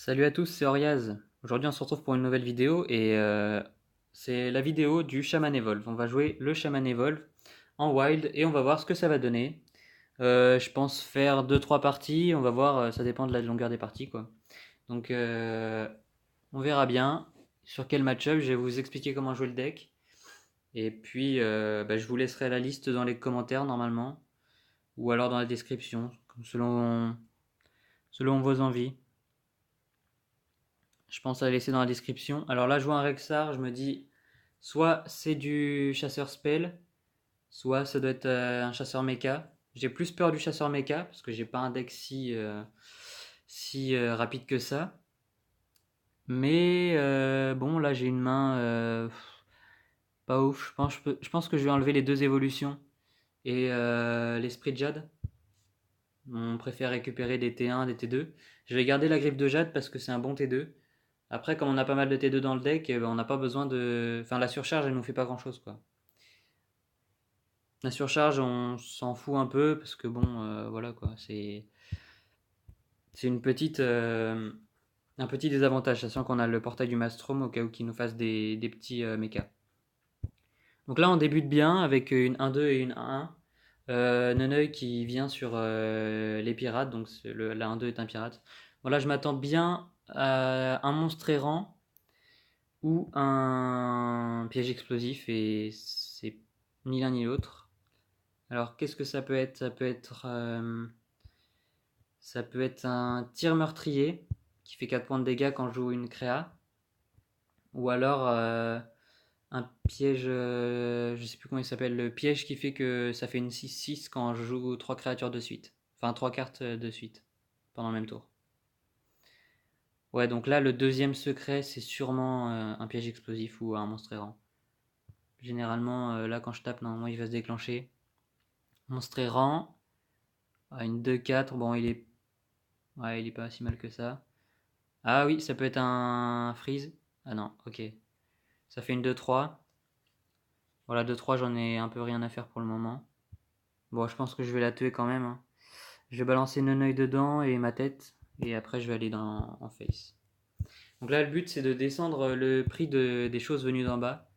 Salut à tous, c'est Oriaz. Aujourd'hui, on se retrouve pour une nouvelle vidéo et c'est la vidéo du Shaman Evolve. On va jouer le Shaman Evolve en wild et on va voir ce que ça va donner. Je pense faire deux trois parties, on va voir, ça dépend de la longueur des parties quoi. Donc on verra bien sur quel match-up, je vais vous expliquer comment jouer le deck. Et puis je vous laisserai la liste dans les commentaires normalement, ou alors dans la description, selon vos envies. Je pense à la laisser dans la description. Alors là, je vois un Rexar, je me dis, soit c'est du chasseur spell, soit ça doit être un chasseur mecha. J'ai plus peur du chasseur mecha, parce que j'ai pas un deck si rapide que ça. Mais bon, là j'ai une main pas ouf. Je pense que je vais enlever les deux évolutions et l'esprit de Jade. On préfère récupérer des T1, des T2. Je vais garder la griffe de Jade parce que c'est un bon T2. Après, comme on a pas mal de T2 dans le deck, on n'a pas besoin de. Enfin, la surcharge, elle nous fait pas grand chose, quoi. La surcharge, on s'en fout un peu parce que bon, voilà quoi. C'est un petit désavantage, sachant qu'on a le portail du Maelstrom au cas où qu'il nous fasse des petits mechas. Donc là, on débute bien avec une 1-2 et une 1-1. Neneuil qui vient sur les pirates, donc la 1-2 est un pirate. Voilà, je m'attends bien à un monstre errant ou un piège explosif et c'est ni l'un ni l'autre. Alors qu'est-ce que ça peut être? Ça peut être un tir meurtrier qui fait 4 points de dégâts quand je joue une créa, ou alors un piège, je sais plus comment il s'appelle, le piège qui fait que ça fait une 6-6 quand je joue 3 créatures de suite, enfin 3 cartes de suite pendant le même tour. Ouais, donc là le deuxième secret c'est sûrement un piège explosif ou un monstre errant. Généralement, là, quand je tape, normalement, il va se déclencher. Monstre errant. Ah, une 2-4. Bon, ouais, il est pas si mal que ça. Ah oui, ça peut être un freeze. Ah non, ok. Ça fait une 2-3. Voilà, 2-3, j'en ai un peu rien à faire pour le moment. Bon, je pense que je vais la tuer quand même, hein. Je vais balancer Neneuil dedans et ma tête. Et après, je vais aller en face. Donc là, le but, c'est de descendre le prix des choses venues d'en bas.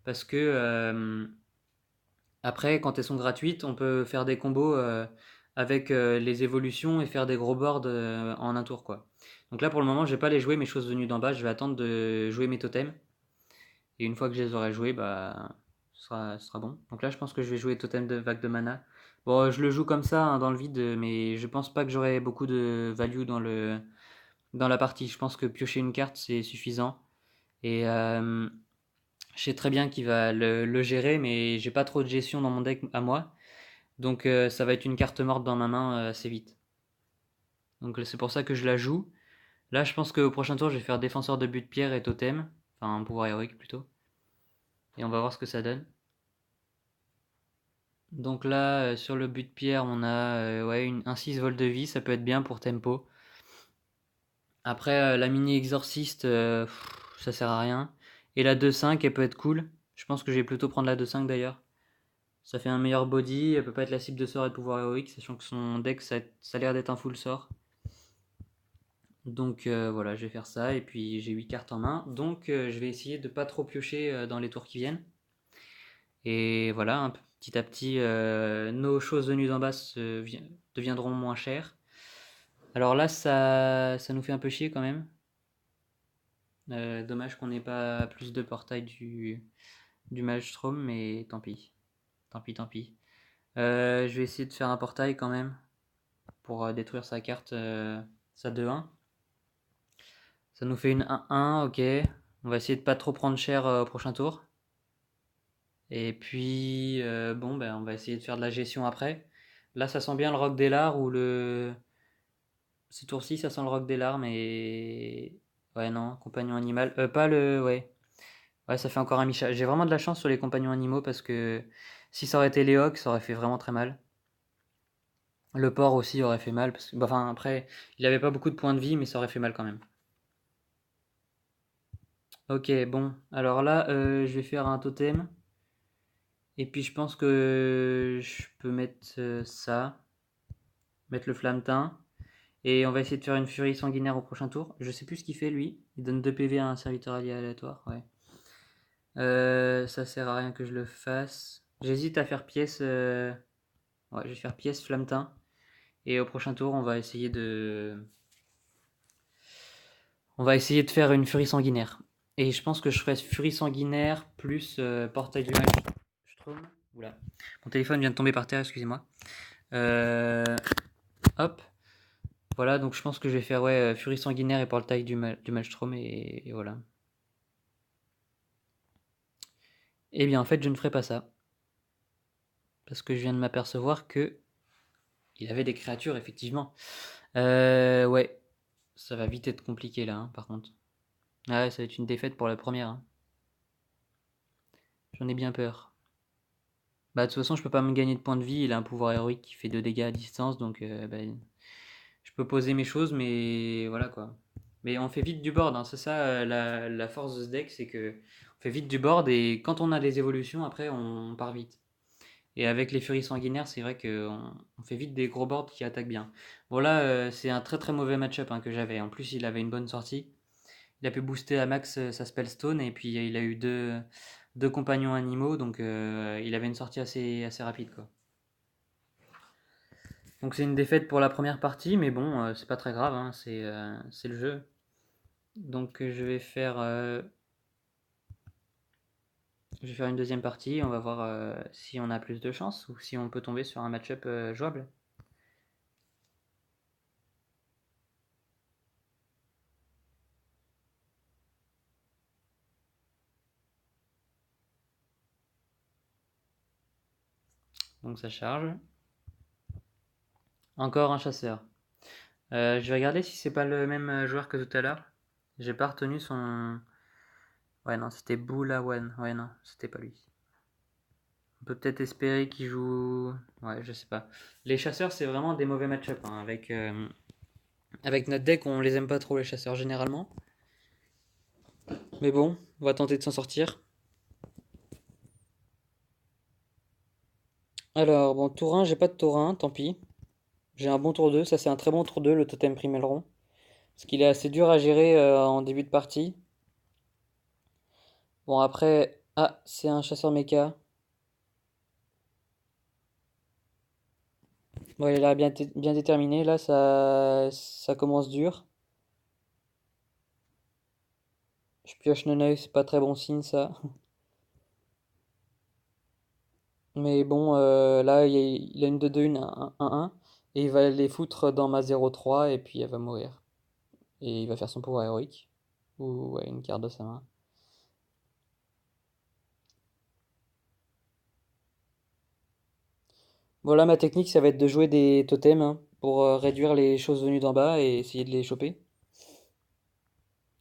Parce que après, quand elles sont gratuites, on peut faire des combos avec les évolutions et faire des gros boards en un tour, quoi. Donc là, pour le moment, je vais pas les jouer mes choses venues d'en bas. Je vais attendre de jouer mes totems. Et une fois que je les aurai joués, bah, ce sera bon. Donc là, je pense que je vais jouer totem de vague de mana. Bon, je le joue comme ça, hein, dans le vide, mais je pense pas que j'aurai beaucoup de value dans la partie. Je pense que piocher une carte, c'est suffisant. Et je sais très bien qu'il va le gérer, mais j'ai pas trop de gestion dans mon deck à moi. Donc ça va être une carte morte dans ma main assez vite. Donc c'est pour ça que je la joue. Là, je pense qu'au prochain tour, je vais faire défenseur de but de pierre et totem. Enfin, un pouvoir héroïque plutôt. Et on va voir ce que ça donne. Donc là, sur le but de pierre, on a ouais, un 6 vol de vie. Ça peut être bien pour tempo. Après, la mini exorciste, ça sert à rien. Et la 2-5, elle peut être cool. Je pense que je vais plutôt prendre la 2-5 d'ailleurs. Ça fait un meilleur body. Elle peut pas être la cible de sort et de pouvoir héroïque, sachant que son deck, ça a l'air d'être un full sort. Donc voilà, je vais faire ça et puis j'ai 8 cartes en main. Donc je vais essayer de pas trop piocher dans les tours qui viennent. Et voilà, petit à petit, nos choses venues d'en bas deviendront moins chères. Alors là, ça nous fait un peu chier quand même. Dommage qu'on n'ait pas plus de portail du Maelstrom, mais tant pis. Tant pis, tant pis. Je vais essayer de faire un portail quand même pour détruire sa carte, sa 2-1. Ça nous fait une 1-1, ok. On va essayer de pas trop prendre cher au prochain tour. Et puis, bon, ben, on va essayer de faire de la gestion après. Là, ça sent bien le roc des lards ou le. Ce tour-ci, ça sent le roc des lards, mais. Ouais, non, compagnon animal. Pas le. Ouais. Ouais, ça fait encore un Micha. J'ai vraiment de la chance sur les compagnons animaux parce que si ça aurait été Léoc, ça aurait fait vraiment très mal. Le porc aussi aurait fait mal. Parce que, bah, enfin, après, il avait pas beaucoup de points de vie, mais ça aurait fait mal quand même. Ok, bon. Alors là, je vais faire un totem. Et puis je pense que je peux mettre ça, mettre le flammetein. Et on va essayer de faire une furie sanguinaire au prochain tour. Je sais plus ce qu'il fait lui. Il donne 2 PV à un serviteur allié aléatoire. Ouais. Ça sert à rien que je le fasse. J'hésite à faire pièce. Ouais, je vais faire pièce flammetin. Et au prochain tour, on va essayer de faire une furie sanguinaire. Et je pense que je ferai furie sanguinaire plus portail du maelstrom. Oula. Mon téléphone vient de tomber par terre, excusez-moi. Hop. Voilà, donc je pense que je vais faire ouais, furie sanguinaire et portail du maelstrom et voilà. Eh bien, en fait, je ne ferai pas ça. Parce que je viens de m'apercevoir que il avait des créatures, effectivement. Ouais. Ça va vite être compliqué là, hein, par contre. Ah ouais, ça va être une défaite pour la première, hein. J'en ai bien peur. Bah, de toute façon, je peux pas me gagner de points de vie. Il a un pouvoir héroïque qui fait 2 dégâts à distance, donc bah, je peux poser mes choses, mais voilà quoi. Mais on fait vite du board, hein. C'est ça la force de ce deck, c'est que on fait vite du board et quand on a des évolutions, après on part vite. Et avec les furies sanguinaires, c'est vrai qu'on fait vite des gros boards qui attaquent bien. Bon là, c'est un très très mauvais match-up hein, que j'avais. En plus, il avait une bonne sortie. Il a pu booster à max sa spellstone et puis il a eu deux compagnons animaux, donc il avait une sortie assez rapide quoi. Donc c'est une défaite pour la première partie, mais bon, c'est pas très grave, hein, c'est le jeu. Donc je vais faire une deuxième partie, on va voir si on a plus de chance ou si on peut tomber sur un match-up jouable. Donc ça charge. Encore un chasseur. Je vais regarder si c'est pas le même joueur que tout à l'heure. J'ai pas retenu son. Ouais, non, c'était Boulawan. Ouais, non, c'était pas lui. On peut peut-être espérer qu'il joue. Ouais, je sais pas. Les chasseurs, c'est vraiment des mauvais match-up, hein. Avec notre deck, on les aime pas trop, les chasseurs, généralement. Mais bon, on va tenter de s'en sortir. Alors, bon, tour 1, j'ai pas de tour 1, tant pis. J'ai un bon tour 2, ça c'est un très bon tour 2, le totem primelron. Parce qu'il est assez dur à gérer en début de partie. Bon, après. Ah, c'est un chasseur méca. Bon, il a l'air bien déterminé. Là, ça commence dur. Je pioche Noneuil, c'est pas très bon signe ça. Mais bon, là, il a une 2-2, une 1-1. Et il va les foutre dans ma 0-3 et puis elle va mourir. Et il va faire son pouvoir héroïque. Ou ouais, une carte de sa main. Voilà, ma technique, ça va être de jouer des totems hein, pour réduire les choses venues d'en bas et essayer de les choper.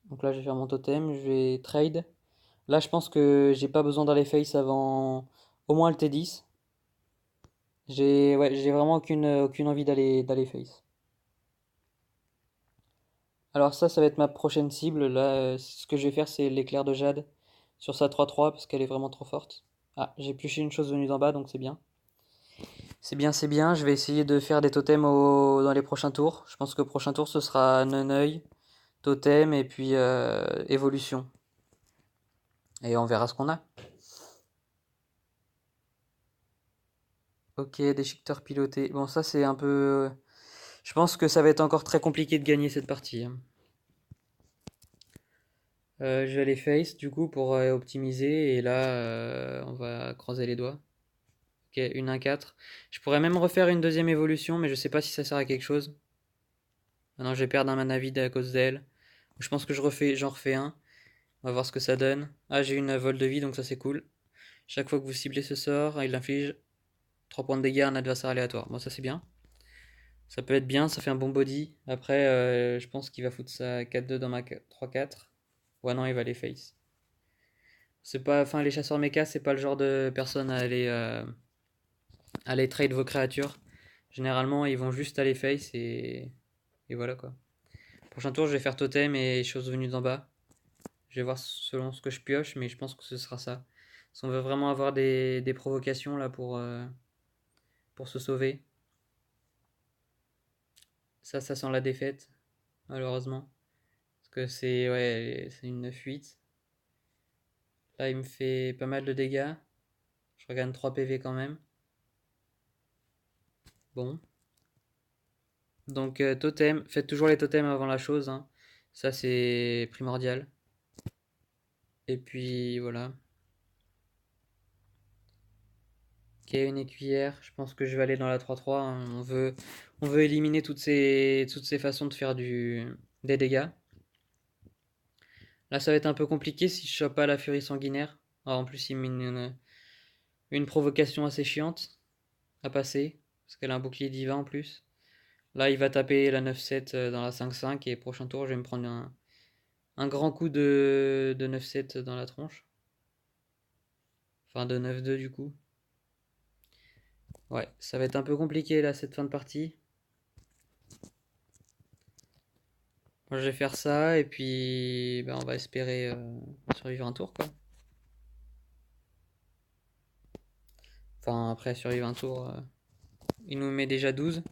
Donc là, je vais faire mon totem, je vais trade. Là, je pense que j'ai pas besoin d'aller face avant au moins le T10. Ouais, j'ai vraiment aucune envie d'aller face. Alors ça va être ma prochaine cible. Là, ce que je vais faire, c'est l'éclair de Jade sur sa 3-3 parce qu'elle est vraiment trop forte. Ah, j'ai pioché une chose venue d'en bas, donc c'est bien. C'est bien, c'est bien. Je vais essayer de faire des totems dans les prochains tours. Je pense que le prochain tour, ce sera Neneuil, totem et puis évolution. Et on verra ce qu'on a. Ok, déchiqueteur piloté. Bon, ça c'est un peu... Je pense que ça va être encore très compliqué de gagner cette partie, hein. Je vais aller face du coup pour optimiser et là on va croiser les doigts. Ok, une 1-4. Je pourrais même refaire une deuxième évolution mais je sais pas si ça sert à quelque chose. Maintenant je vais perdre un mana vide à cause d'elle. Je pense que j'en refais un. On va voir ce que ça donne. Ah j'ai une vol de vie donc ça c'est cool. Chaque fois que vous ciblez ce sort, il inflige 3 points de dégâts à un adversaire aléatoire. Bon ça c'est bien. Ça peut être bien, ça fait un bon body. Après je pense qu'il va foutre sa 4-2 dans ma 3-4. Ouais non il va les face. C'est pas, enfin, les chasseurs méca, c'est pas le genre de personnes à aller trade vos créatures. Généralement, ils vont juste aller face et voilà quoi. Prochain tour, je vais faire totem et choses venues d'en bas. Je vais voir selon ce que je pioche, mais je pense que ce sera ça. Si on veut vraiment avoir des provocations là pour se sauver. Ça sent la défaite, malheureusement. Parce que c'est ouais, c'est une 9-8. Là, il me fait pas mal de dégâts. Je regagne 3 PV quand même. Bon. Donc, totem. Faites toujours les totems avant la chose, hein. Ça, c'est primordial. Et puis, voilà. Ok, une écuyère. Je pense que je vais aller dans la 3-3, hein. On veut éliminer toutes ces façons de faire des dégâts. Là, ça va être un peu compliqué si je chope pas la furie sanguinaire. Alors, en plus, il met une provocation assez chiante à passer. Parce qu'elle a un bouclier divin en plus. Là, il va taper la 9-7 dans la 5-5. Et prochain tour, je vais me prendre un grand coup de 9-7 dans la tronche. Enfin, de 9-2 du coup. Ouais, ça va être un peu compliqué là, cette fin de partie. Moi, je vais faire ça. Et puis, ben, on va espérer survivre un tour, quoi. Enfin, après survivre un tour, il nous met déjà 12.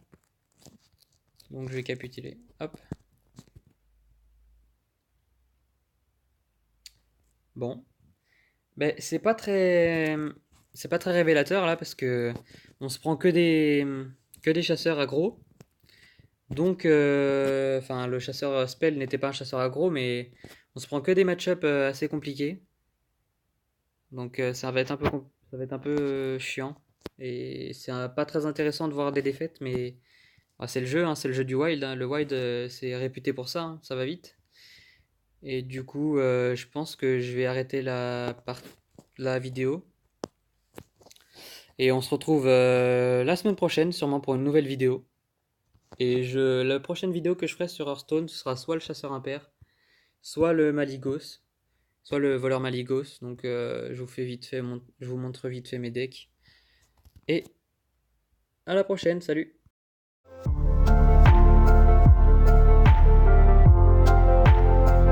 Donc, je vais capituler. Hop. Bon. Ben, c'est pas très révélateur là parce que on se prend que des chasseurs aggro. Donc, enfin, le chasseur spell n'était pas un chasseur aggro, mais on se prend que des match-up assez compliqués. Donc, ça va être un peu chiant. Et c'est pas très intéressant de voir des défaites, mais c'est le jeu, hein, c'est le jeu du wild, hein. Le wild, c'est réputé pour ça, hein, ça va vite. Et du coup, je pense que je vais arrêter la vidéo. Et on se retrouve la semaine prochaine, sûrement pour une nouvelle vidéo. Et la prochaine vidéo que je ferai sur Hearthstone, ce sera soit le chasseur impair, soit le Maligos, soit le voleur Maligos. Donc je vous montre vite fait mes decks. Et à la prochaine, salut!